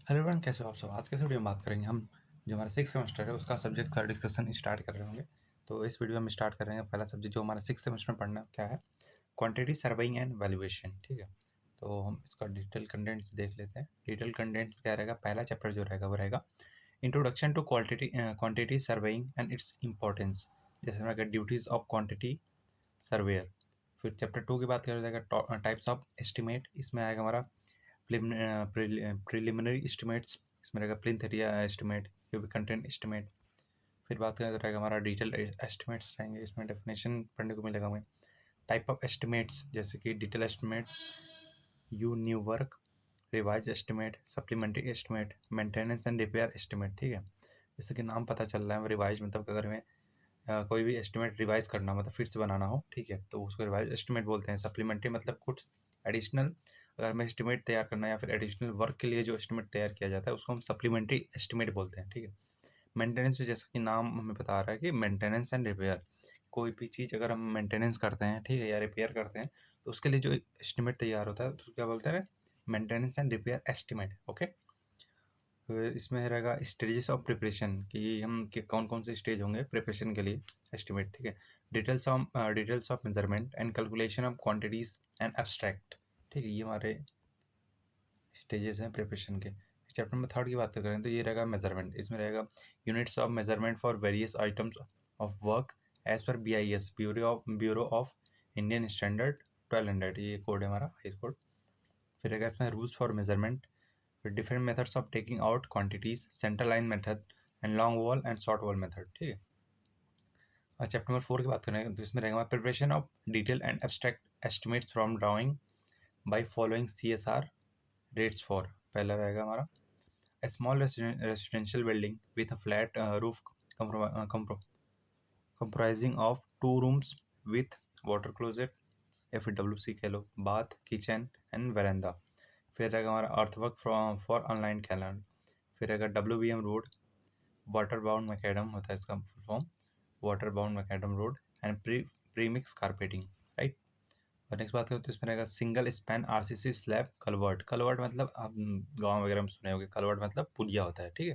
Hello everyone, कैसे हो आप सब। आज के इस वीडियो में बात करेंगे हम जो हमारा सिक्स सेमेस्टर है उसका सब्जेक्ट का डिस्कशन स्टार्ट कर रहे होंगे। तो इस वीडियो में स्टार्ट कर रहे हैं। पहला सब्जेक्ट जो हमारा सिक्स सेमेस्टर में पढ़ना क्या है, क्वांटिटी सर्वेइंग एंड वैल्यूएशन। ठीक है, तो हम इसका डिटेल कंटेंट देख लेते हैं। डिटेल कंटेंट क्या रहेगा, पहला चैप्टर जो रहेगा वो रहेगा introduction to quantity surveying and its importance. जैसे रहेगा ड्यूटीज ऑफ क्वांटिटी सर्वेयर। फिर चैप्टर 2 की बात करें जाएगा टाइप्स ऑफ एस्टिमेट। इसमें आएगा हमारा प्रिलिमिनरी एस्टिमेट्स, इसमें रहेगा plinth area estimate, cubic content estimate. फिर बात करें तो रहेगा हमारा डिटेल एस्टिमेट्स रहेंगे, इसमें डेफिनेशन पढ़ने को मिलेगा हमें। टाइप ऑफ एस्टिमेट्स जैसे कि detail estimate, you new work, revise estimate, supplementary estimate, maintenance and repair estimate. ठीक है, जैसे कि नाम पता चल रहा है, रिवाइज मतलब अगर हमें कोई भी एस्टिमेट रिवाइज करना मतलब फिर से बनाना हो, ठीक है, तो उसको रिवाइज एस्टिमेट बोलते हैं। सप्लीमेंट्री मतलब कुछ एडिशनल, अगर हमें एस्टिमेट तैयार करना है या फिर एडिशनल वर्क के लिए जो एस्टिमेट तैयार किया जाता है उसको हम सप्लीमेंट्री एस्टिमेट बोलते हैं। ठीक है, मेंटेनेंस जैसा कि नाम हमें बता रहा है कि मेंटेनेंस एंड रिपेयर, कोई भी चीज़ अगर हम मेंटेनेंस करते हैं, ठीक है, या रिपेयर करते हैं तो उसके लिए जो एस्टिमेट तैयार होता है उसको क्या बोलते हैं, maintenance and repair estimate. Okay, तो इसमें रहेगा स्टेजेस ऑफ प्रिपरेशन कि हम कि कौन कौन से स्टेज होंगे प्रिपरेशन के लिए एस्टिमेट। ठीक है, details of measurement and calculation of quantities and abstract. ठीक है, ये हमारे स्टेजेस हैं प्रिपरेशन के। चैप्टर नंबर 3 की बात करें तो ये रहेगा मेजरमेंट। इसमें रहेगा units of measurement for various items of work as per BIS, bureau of Indian standard 1200, ये कोड है हमारा, हाई कोड। फिर रहेगा इसमें रूल्स फॉर मेजरमेंट, फिर different methods of taking out quantities, central line method and long wall and short wall method. ठीक है, और चैप्टर नंबर 4 की बात करें तो इसमें रहेगा preparation of detail and abstract estimates from drawing by following CSR rates for. पहला रहेगा हमारा a small residential building with a flat roof comprising of two rooms with water closet या फिर WC कह लो, bath, kitchen and veranda। फिर रहेगा हमारा earthwork for online calendar. फिर रहेगा WBM road, water bound macadam होता है इसका full form, water bound macadam road and premix carpeting. Right, और नेक्स्ट बात करें तो इसमें रहेगा single span RCC slab culvert. Culvert मतलब आप गाँव वगैरह में सुने होंगे, कलवर्ट मतलब पुलिया होता है। ठीक है,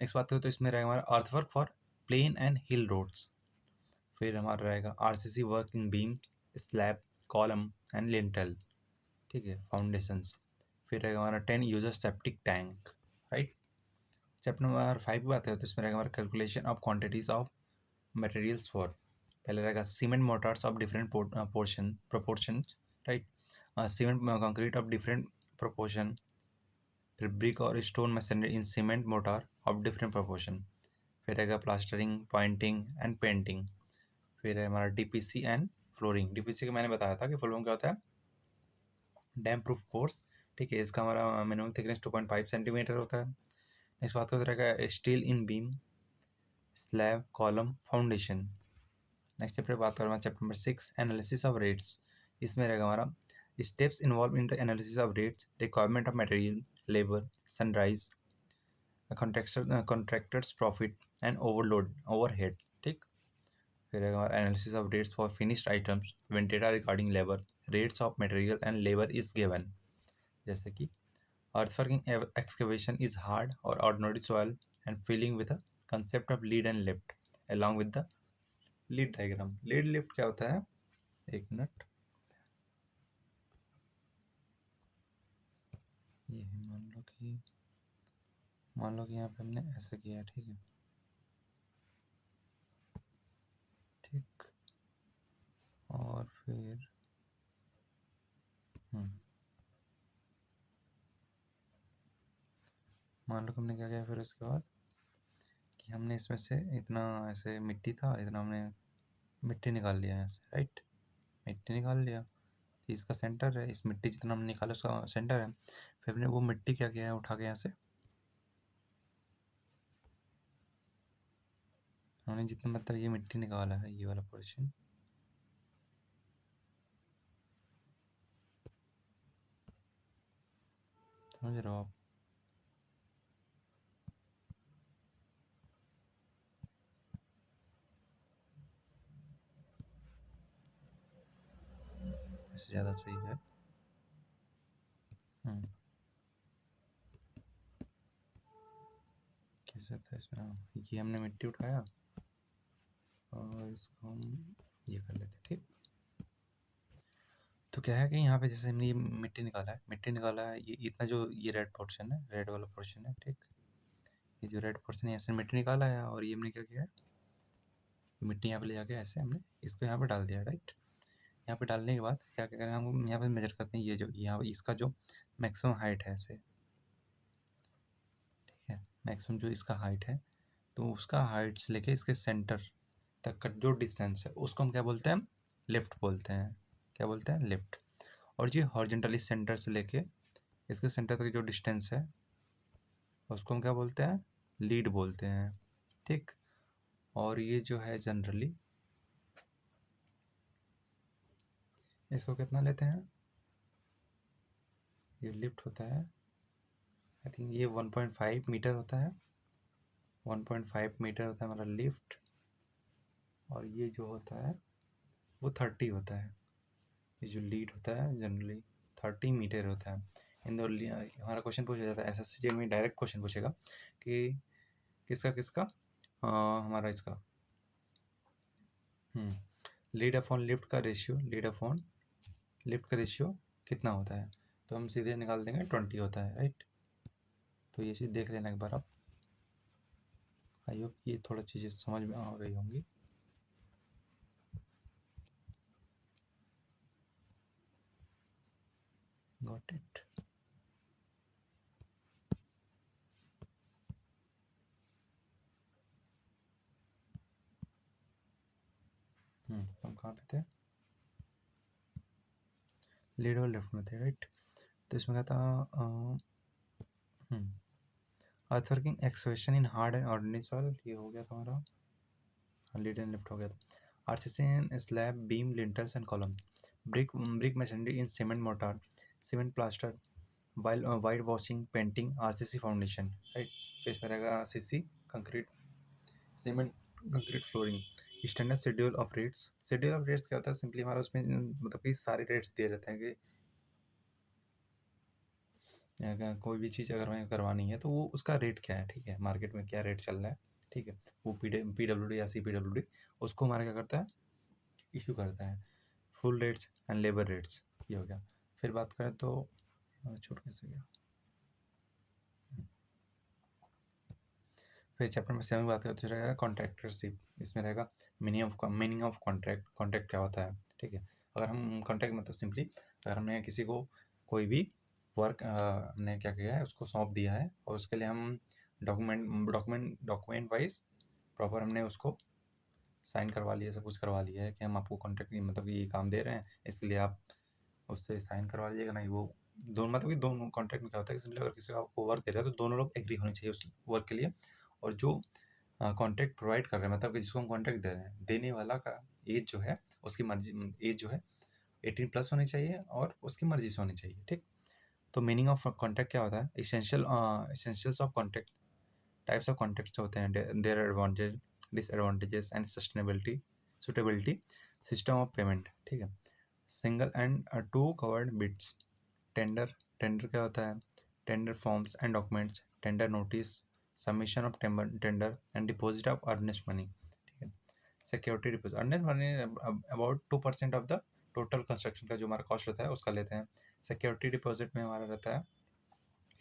नेक्स्ट बात करें तो इसमें रहेगा हमारा earthwork for plain and hill roads. फिर हमारा रहेगा RCC work in beam, slab, column and lintel. ठीक है, फाउंडेशंस। फिर रहेगा हमारा 10 user septic tank. Right, chapter number 5 की बात करें तो इसमें रहेगा हमारा calculation of quantities of materials for. पहले रहेगा cement mortars of different proportion. Right, cement concrete of different proportion. फिर ब्रिक और stone masonry in cement mortar of different proportion. फिर रहेगा प्लास्टरिंग, पॉइंटिंग एंड पेंटिंग। फिर है हमारा DPC एंड फ्लोरिंग। DPC का मैंने बताया था कि फुल फॉर्म क्या होता है, डैम प्रूफ कोर्स। ठीक है, इसका हमारा मिनिमम थिकनेस 2.5 सेंटीमीटर होता है। नेक्स्ट बात करते रहेगा स्टील इन beam, slab, column, foundation. Next chapter बात करूँगा chapter number 6, analysis of rates. इसमें रहेगा हमारा steps involve in the analysis of rates, requirement of material, labour, sunrise, contractors profit and overhead. ठीक, फिर रहेगा हमारा analysis of rates for finished items when data regarding labour, rates of material and labour is given. जैसे कि earthworking excavation is hard or ordinary soil and filling with a concept of lead and lift along with the lead diagram। lead lift क्या होता है, एक minute, ये है, मान लो कि यहाँ पे हमने ऐसे किया है। ठीक है, ठीक, और फिर मान लो कि हमने क्या किया, फिर उसके बाद कि हमने इसमें से इतना ऐसे मिट्टी था, इतना हमने मिट्टी निकाल लिया है ऐसे। राइट, मिट्टी निकाल लिया, तो इसका सेंटर है, इस मिट्टी जितना हमने निकाला उसका सेंटर है। फिर हमने वो मिट्टी क्या किया है, उठा के यहाँ से हमने जितना मतलब ये मिट्टी निकाला है, ये वाला पोर्शन, समझ रहे हो आप। इससे ज़्यादा सही है। हम्म, कैसे था इसमें, ये हमने मिट्टी उठाया और इसको हम ये कर लेते, ठीक। तो क्या है कि यहाँ पे जैसे हमने ये मिट्टी निकाला है, ये इतना जो ये रेड पोर्शन है, रेड वाला पोर्शन है, ठीक। ये जो रेड पोर्शन है, ऐसे मिट्टी निकाला है और ये हमने क्या किया है, मिट्टी यहाँ पे ले जाके ऐसे हमने इसको यहाँ पे डाल दिया, राइट। यहाँ पे डालने के बाद क्या क्या करें, हम यहाँ पे मेजर करते हैं, ये जो यहाँ इसका जो मैक्सिमम हाइट है ऐसे, ठीक है। मैक्सिमम जो इसका हाइट है, तो उसका हाइट से लेके इसके सेंटर तक का जो डिस्टेंस है उसको हम क्या बोलते हैं, लिफ्ट बोलते हैं। क्या बोलते हैं, लिफ्ट। और ये हॉरिजॉन्टली सेंटर से लेके इसके सेंटर तक जो डिस्टेंस है उसको हम क्या बोलते हैं, लीड बोलते हैं, ठीक। और ये जो है जनरली इसको कितना लेते हैं, ये लिफ्ट होता है, आई थिंक ये 1.5 मीटर होता है, 1.5 मीटर होता है हमारा लिफ्ट। और ये जो होता है वो 30 होता है, ये जो लीड होता है जनरली 30 मीटर होता है। इन दो हमारा क्वेश्चन पूछा जाता है एसएससी में, डायरेक्ट क्वेश्चन पूछेगा कि किसका किसका हमारा इसका लीड अपॉन लिफ्ट का रेशियो, लीड अपॉन लिफ्ट का रेशियो कितना होता है, तो हम सीधे निकाल देंगे 20 होता है, राइट। तो ये चीज़ देख लेना एक बार आप, आई होप ये थोड़ा चीज़ें समझ में आ गई होंगी। Got it. तो हम कहाँ पे थे, लीड और लेफ्ट में थे, राइट। तो इसमें क्या था, earthworking excavation in hard and ordinary soil, ये हो गया तुम्हारा, लीड एंड लिफ्ट हो गया था। RCC in slab beam lintels and column, brick machinery in cement mortar, cement plaster, white washing painting, RCC foundation, right. तो इसमें रहेगा RCC concrete, cement concrete flooring, standard schedule of rates. Schedule of rates क्या होता है, simply हमारा उसमें मतलब कि सारे रेट्स दिए रहते हैं कि अगर कोई भी चीज़ अगर हमें करवानी है तो वो उसका रेट क्या है, ठीक है, मार्केट में क्या रेट चल रहा है, ठीक है। वो पीडब्ल्यूडी या CPWD उसको हमारा क्या करता है, इशू करता है। Full rates and labour rates, ये हो गया। फिर बात करें तो छूट कैसे गया, फिर चैप्टर में 7 बात करते रहेगा कॉन्ट्रैक्टरशिप। इसमें रहेगा मीनिंग ऑफ कॉन्ट्रैक्ट, कॉन्ट्रैक्ट क्या होता है, ठीक है। अगर हम कॉन्ट्रैक्ट मतलब सिंपली अगर हमने किसी को कोई भी वर्क हमने क्या किया है उसको सौंप दिया है और उसके लिए हम डॉक्यूमेंट वाइज प्रॉपर हमने उसको साइन करवा लिया, सब कुछ करवा लिया है कि हम आपको कॉन्ट्रैक्ट मतलब कि ये काम दे रहे हैं, इसलिए आप उससे साइन करवा लीजिएगा। नहीं वो दोनों मतलब कि दोनों कॉन्ट्रैक्ट में क्या होता है कि सिंपली अगर किसी को आपको वर्क दे रहा है तो दोनों लोग एग्री होने चाहिए उस वर्क के लिए। और जो कॉन्ट्रैक्ट प्रोवाइड कर रहे हैं मतलब कि जिसको हम कॉन्ट्रैक्ट दे रहे हैं, देने वाला का एज जो है उसकी मर्जी, एज जो है 18 प्लस होनी चाहिए और उसकी मर्जी से होनी चाहिए, ठीक। तो मीनिंग ऑफ कॉन्ट्रैक्ट क्या होता है, essentials of contract, types of contracts होते हैं, their advantage disadvantages and sustainability suitability, system of payment, ठीक है। Single and two covered bids, tender, tender क्या होता है, tender forms and documents, tender notice, submission of tender and deposit of earnest money, ठीक है। Security deposit, earnest money about 2% of the total construction का जो हमारा कॉस्ट होता है उसका लेते हैं। सिक्योरिटी डिपॉजिट में हमारा रहता है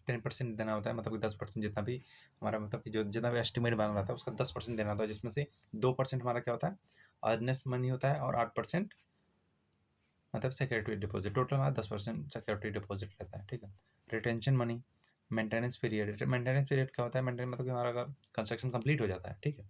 10% देना होता है, मतलब कि 10% जितना भी हमारा मतलब कि जो जितना भी एस्टिमेट बना रहता है उसका 10% देना होता है, जिसमें से 2% हमारा क्या होता है, अर्नेस्ट मनी होता है, और 8% मतलब सिक्योरिटी डिपॉजिट। टोटल हमारा 10% सिक्योरिटी डिपॉजिट रहता है, ठीक है। Retention money, maintenance period, maintenance period क्या होता है, मेंटेन मतलब कि हमारा अगर कंस्ट्रक्शन कंप्लीट हो जाता है, ठीक है,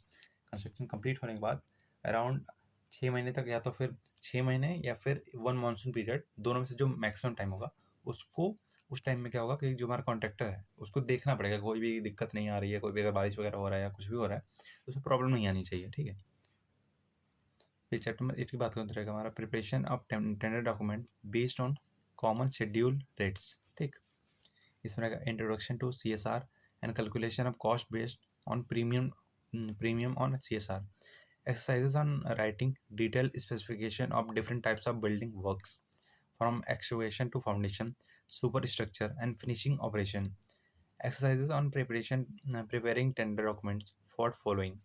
कंस्ट्रक्शन कंप्लीट होने के बाद अराउंड 6 महीने तक, या तो फिर 6 महीने या फिर 1 मानसून पीरियड, दोनों में से जो मैक्सिमम टाइम होगा उसको, उस टाइम में क्या होगा कि जो हमारा कॉन्ट्रैक्टर है उसको देखना पड़ेगा कोई भी दिक्कत नहीं आ रही है, कोई भी अगर बारिश वगैरह हो रहा है या कुछ भी हो रहा है तो उसमें प्रॉब्लम नहीं आनी चाहिए, ठीक है। फिर चैप्टर नंबर 8 की बात करते रहेगा हमारा preparation of tender document based on common schedule rates, ठीक। इसमें रहेगा introduction to CSR and calculation of cost based on premium on CSR, exercises on writing detailed specification of different types of building works from excavation to foundation, superstructure and finishing operation, exercises on preparing tender documents for following.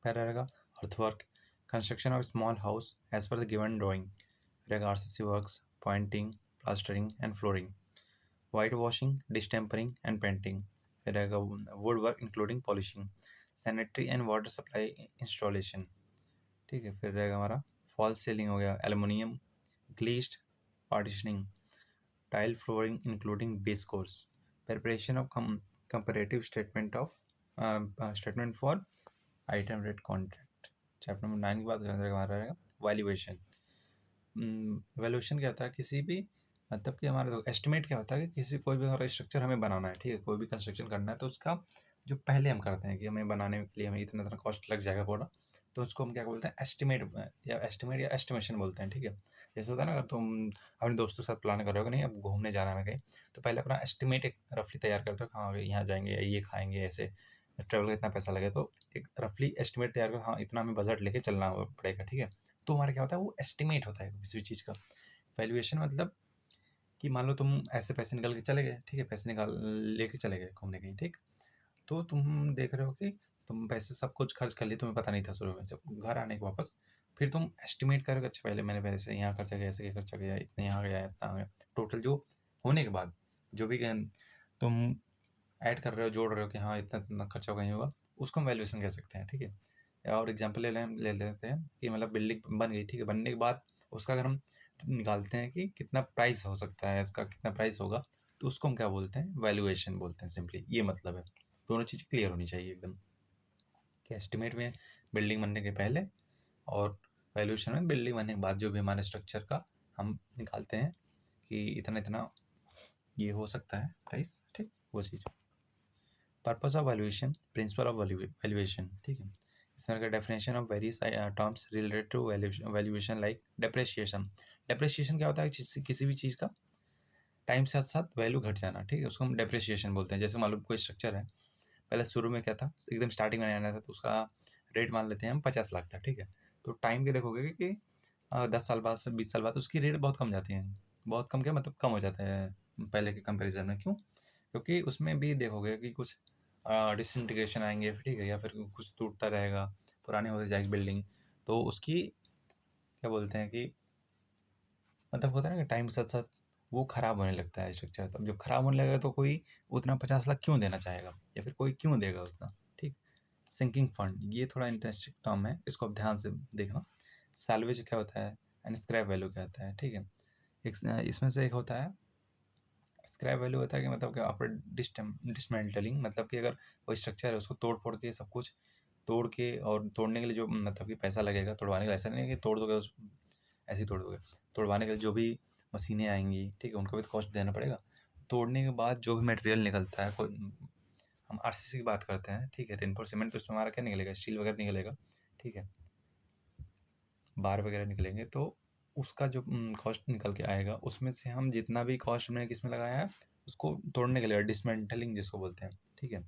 पहला रहेगा earthwork, construction of small house as per the given drawing, रहेगा RCC works, pointing, plastering and flooring, white washing, distempering and painting, फिर रहेगा wood work including polishing, sanitary and water supply installation. ठीक है, फिर रहेगा हमारा फॉल सीलिंग हो गया, aluminium, glazed partitioning, tile flooring including base course, preparation of comparative statement for item rate contract. Chapter number 9 की बात हमारा रहेगा वैल्यूएशन। वैल्यूएशन क्या होता है, किसी भी मतलब कि हमारा एस्टिमेट क्या होता है कि किसी कोई भी हमारा स्ट्रक्चर हमें बनाना है, ठीक है, कोई भी कंस्ट्रक्शन करना है तो उसका जो पहले हम करते हैं कि हमें बनाने के लिए हमें इतना इतना कॉस्ट लग जाएगा पूरा, तो उसको हम क्या बोलते हैं, एस्टिमेट या एस्टिमेशन बोलते हैं। ठीक है, जैसे होता है ना, अगर तुम अपने दोस्तों के साथ प्लान कर रहे हो कि नहीं अब घूमने जाना है कहीं, तो पहले अपना एस्टिमेट एक रफली तैयार करते हो, हाँ यहाँ जाएंगे, ये खाएंगे, ऐसे ट्रैवल का इतना पैसा लगे, तो एक रफली एस्टिमेट तैयार करो, हाँ इतना हमें बजट लेके चलना पड़ेगा। ठीक है, तो हमारा क्या होता है, वो एस्टिमेट होता है किसी भी चीज़ का। वैल्यूएशन मतलब कि मान लो तुम ऐसे पैसे निकल के चले गए, ठीक है, पैसे निकाल लेके चले गए घूमने कहीं, ठीक, तो तुम देख रहे हो कि तुम पैसे सब कुछ खर्च कर लिए, तुम्हें पता नहीं था शुरू में, जब घर आने के वापस फिर तुम एस्टिमेट करोगे, अच्छा पहले मैंने पैसे यहाँ खर्चा किया, ऐसे खर्चा किया, इतने यहाँ गया, इतना आ गया, टोटल जो होने के बाद जो भी तुम ऐड कर रहे हो, जोड़ रहे हो कि हाँ इतना इतना खर्चा कहीं होगा, उसको हम वैल्यूएशन कह सकते हैं। ठीक है, और एग्जांपल ले लेते हैं कि मतलब बिल्डिंग बन गई, ठीक है, बनने के बाद उसका अगर हम निकालते हैं कि कितना प्राइस हो सकता है, इसका कितना प्राइस होगा, तो उसको हम क्या बोलते हैं, वैल्यूएशन बोलते हैं। सिंपली ये मतलब है, दोनों चीज़ क्लियर होनी चाहिए एकदम, कि एस्टिमेट में बिल्डिंग बनने के पहले और वैल्यूएशन में बिल्डिंग बनने के बाद जो भी हमारे स्ट्रक्चर का हम निकालते हैं कि इतना इतना ये हो सकता है प्राइस, ठीक, वो चीज़। Purpose of valuation, principle of valuation. ठीक है, इसमें अगर definition of various terms related to valuation like depreciation. Depreciation क्या होता है, किसी भी चीज़ का टाइम साथ साथ वैल्यू घट जाना, ठीक है, उसको हम डेप्रिसिएशन बोलते हैं। जैसे मान लो कोई स्ट्रक्चर है, पहले शुरू में क्या था, एकदम स्टार्टिंग में आना था, तो उसका रेट मान लेते हैं हम 50 लाख था, ठीक है, तो टाइम के देखोगे कि 10 साल बाद से 20 साल बाद उसकी रेट बहुत कम जाती है, बहुत कम, क्या मतलब कम हो जाता है पहले के कंपेरिजन में। क्यों? क्योंकि उसमें भी देखोगे कि कुछ डिसइंटीग्रेशन आएंगे, ठीक है, या फिर कुछ टूटता रहेगा, पुरानी होती जाएगी बिल्डिंग, तो उसकी क्या बोलते हैं कि मतलब होता है ना कि टाइम के साथ साथ वो खराब होने लगता है स्ट्रक्चर, तब जब खराब होने लगेगा तो कोई उतना 50 लाख क्यों देना चाहेगा, या फिर कोई क्यों देगा उतना। ठीक, सिंकिंग फंड, ये थोड़ा इंटरेस्टिंग टर्म है, इसको आप ध्यान से देखना। सैल्वेज क्या होता है एंड स्क्रैप वैल्यू क्या होता है, ठीक है, इसमें से एक होता है स्क्रैप वैल्यू, होता है कि मतलब कि आप डिसमेंटलिंग, मतलब कि अगर कोई स्ट्रक्चर है उसको तोड़ फोड़ के सब कुछ तोड़ के, और तोड़ने के लिए जो मतलब कि पैसा लगेगा, तोड़वाने के लिए ऐसा नहीं है कि तोड़ दोगे ऐसे ही तोड़ दोगे, तोड़वाने के लिए जो भी मशीनें आएंगी, ठीक है, उनको भी तो कॉस्ट देना पड़ेगा। तोड़ने के बाद जो भी मटेरियल निकलता है, कोई हम आरसीसी की बात करते हैं, ठीक है, रेनफोर्समेंट, तो उसमें हमारा क्या निकलेगा, स्टील वगैरह निकलेगा, ठीक है, बार वगैरह निकलेंगे, तो उसका जो कॉस्ट निकल के आएगा, उसमें से हम जितना भी कॉस्ट हमने किसमें लगाया है, उसको तोड़ने के लिए डिसमेंटलिंग जिसको बोलते हैं, ठीक है,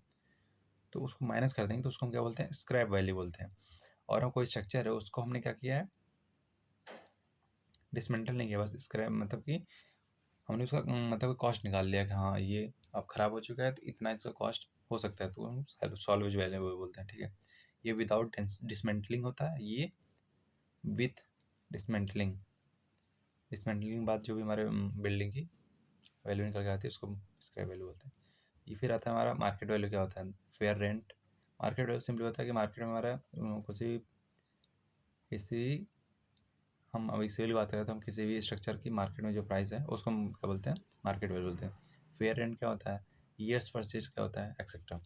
तो उसको माइनस कर देंगे, तो उसको हम क्या बोलते हैं, स्क्रैप वैल्यू बोलते हैं। और हम कोई स्ट्रक्चर है उसको हमने क्या किया है, डिसमेंटल नहीं किया, बस स्क्रैप मतलब कि हमने उसका मतलब कॉस्ट निकाल लिया कि हाँ ये अब ख़राब हो चुका है, तो इतना इसका कॉस्ट हो सकता है, तो हम सॉल्वेज वैल्यू बोलते हैं। ठीक है, ये विदाउट डिसमेंटलिंग होता है, ये विथ डिसमेंटलिंग। डिसमेंटलिंग बाद जो भी हमारे बिल्डिंग की वैल्यू निकल के आती है उसको स्क्रैप वैल्यू बोलते हैं। ये फिर आता है हमारा मार्केट वैल्यू, क्या होता है, fair rent. Market value simply होता है कि मार्केट में हमारा किसी किसी हम अभी इसी वाली बात करें तो हम किसी भी स्ट्रक्चर की मार्केट में जो प्राइस है उसको हम क्या बोलते हैं, मार्केट वैल्यू बोलते हैं। फेयर रेंट क्या होता है, ईयर्स परचेज क्या होता है, etcetera.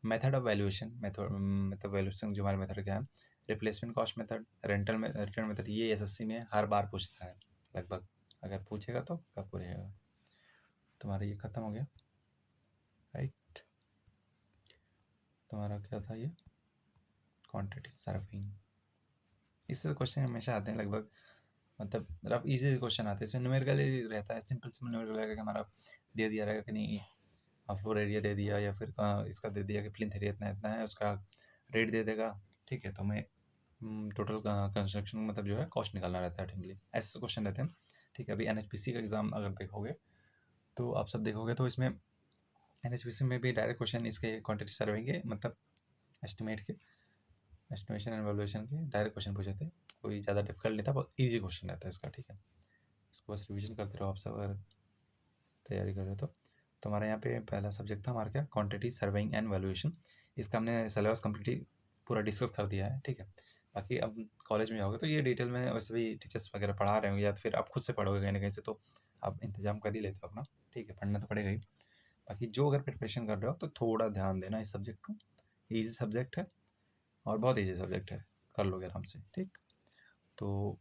Method of valuation, method मतलब वैल्यूएशन जो हमारे मेथड क्या है, रिप्लेसमेंट कॉस्ट मेथड, रेंटल में रिटर्न मेथड, ये एसएससी में हर बार पूछता है लगभग, अगर पूछेगा तो कब पूछेगा। तुम्हारा ये खत्म हो गया, राइट, तुम्हारा क्या था ये, क्वांटिटी सर्विंग। इससे क्वेश्चन हमेशा आते हैं लगभग, मतलब रफ इजी क्वेश्चन आते हैं, इसमें न्यूमेरिकल ही रहता है, सिंपल सिंपल न्यूमेरिकल रहेगा कि हमारा दे दिया रहेगा कि नहीं, फ्लोर एरिया दे दिया, या फिर इसका दे दिया कि प्लिंथ एरिया इतना इतना है, उसका रेट दे देगा, ठीक है, तो हमें टोटल कंस्ट्रक्शन मतलब जो है कॉस्ट निकालना रहता है, ठीक है, ऐसे क्वेश्चन रहते हैं। ठीक है, अभी एनएचपीसी का एग्ज़ाम अगर देखोगे तो आप सब देखोगे तो इसमें एनएचपीसी में भी डायरेक्ट क्वेश्चन इसके क्वांटिटी सर्विंग के मतलब एस्टिमेट के एस्टिमेशन एंड वैल्यूएशन के डायरेक्ट क्वेश्चन पूछे थे। कोई ज़्यादा डिफिकल्ट नहीं था, बहुत ईजी क्वेश्चन रहता है इसका, ठीक है। इसको बस रिवीजन करते रहो आप सब अगर तैयारी कर रहे हो तो हमारे यहाँ पे पहला सब्जेक्ट था हमारा क्या, क्वांटिटी सर्विंग एंड वैल्यूएशन। इसका हमने सिलेबस कम्प्लीटली पूरा डिस्कस कर दिया है, ठीक है। बाकी अब कॉलेज में जाओगे तो ये डिटेल में वैसे भी टीचर्स वगैरह पढ़ा रहे होंगे या फिर आप खुद से पढ़ोगे कहीं ना कहीं से, तो आप इंतजाम कर ही लेते हो अपना, ठीक है। पढ़ना तो पड़ेगा ही। बाकी जो अगर प्रिपरेशन कर रहे हो तो थोड़ा ध्यान देना इस सब्जेक्ट को, ईजी सब्जेक्ट है और बहुत ईजी सब्जेक्ट है, कर लोगे आराम से, ठीक। तो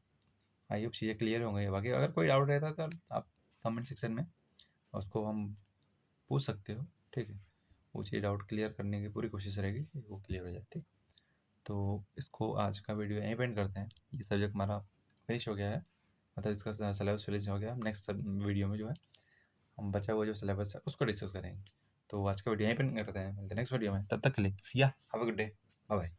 आई होप चीज़ें क्लियर होंगे। बाकी अगर कोई डाउट रहता है तो आप कमेंट सेक्शन में उसको हम पूछ सकते हो, ठीक है। वो चीज़ डाउट क्लियर करने की पूरी कोशिश रहेगी कि वो क्लियर हो जाए, ठीक। तो इसको आज का वीडियो यहीं पे एंड करते हैं। ये सब्जेक्ट हमारा फिनिश हो गया है, मतलब इसका सिलेबस फिनिश हो गया। नेक्स्ट वीडियो में जो है हम बचा हुआ जो सिलेबस है उसको डिस्कस करेंगे। तो आज का वीडियो यहीं पे एंड करते हैं, मिलते हैं नेक्स्ट वीडियो में। तब तक के लिए see ya, have a good day, bye bye.